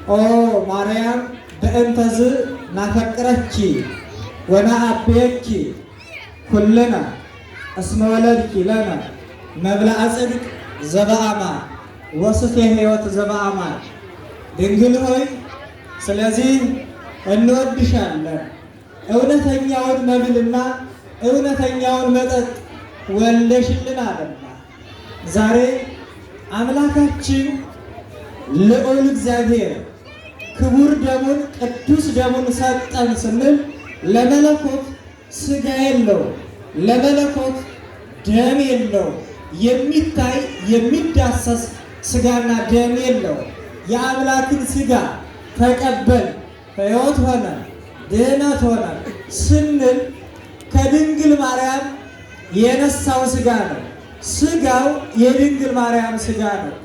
ኦ ማርያም በእንተዝ ናፈቅረኪ ወናአቤኪ ኩልነ እስመ ወለድኪ ለነ መብልዐ ጽድቅ ዘበአማን ወስፌ ሕይወት ዘበአማን። ድንግል ሆይ ስለዚህ እንወድሻለን። እውነተኛውን መብልና እውነተኛውን መጠጥ ወልደሽልናልና ዛሬ አምላካችን ልዑል እግዚአብሔር ክቡር ደሙን ቅዱስ ደሙን ሰጠን ስንል ለመለኮት ሥጋ የለው፣ ለመለኮት ደም የለው፣ የሚታይ የሚዳሰስ ሥጋና ደም የለው። የአምላክን ሥጋ ተቀበል ሕይወት ሆነ ድኅነት ሆነ ስንል ከድንግል ማርያም የነሳው ሥጋ ነው። ሥጋው የድንግል ማርያም ሥጋ ነው።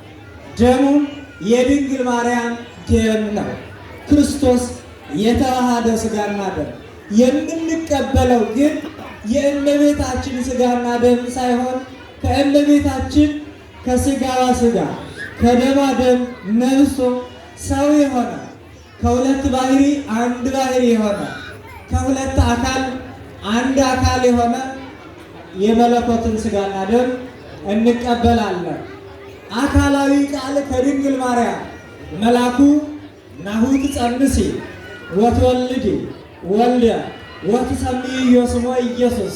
ደሙም የድንግል ማርያም ደም ነው። ክርስቶስ የተዋሃደው ሥጋና ደም የምንቀበለው ግን የእመቤታችን ሥጋና ደም ሳይሆን ከእመቤታችን ከሥጋዋ ሥጋ ከደሟ ደም ነብሶ ሰው የሆነ ከሁለት ባህሪ አንድ ባህሪ የሆነ ከሁለት አካል አንድ አካል የሆነ የመለኮትን ሥጋና ደም እንቀበላለን። አካላዊ ቃል ከድንግል ማርያም መልአኩ ናሁ ትጸንሲ ወትወልዲ ወልደ ወትሰምዪዮ ስሞ ኢየሱስ፣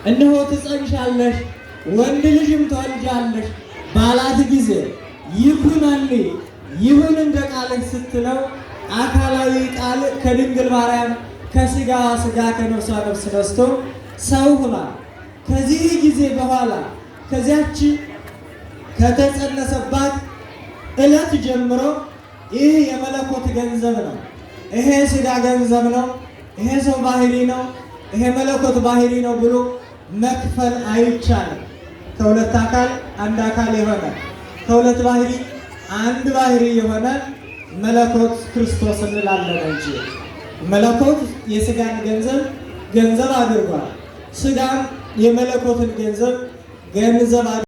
እነሆ ትጸንሻለሽ ወንድ ልጅም ትወልጃለሽ ባላት ጊዜ ይኩነኒ ይሁን እንደ ቃልህ ስትለው አካላዊ ቃል ከድንግል ማርያም ከሥጋዋ ሥጋ ከነፍሷ ነፍስ ነስቶ ሰው ሆኗል። ከዚህ ጊዜ በኋላ ከዚያች ከተጸነሰባት ዕለት ጀምሮ ይህ የመለኮት ገንዘብ ነው፣ ይሄ ሥጋ ገንዘብ ነው፣ ይሄ ሰው ባህሪ ነው፣ ይሄ መለኮት ባህሪ ነው ብሎ መክፈል አይቻልም። ከሁለት አካል አንድ አካል የሆነ ከሁለት ባህሪ አንድ ባህሪ የሆነ መለኮት ክርስቶስ እንላለን እንጂ መለኮት የሥጋን ገንዘብ አድርጓል። ሥጋም የመለኮትን ገንዘብ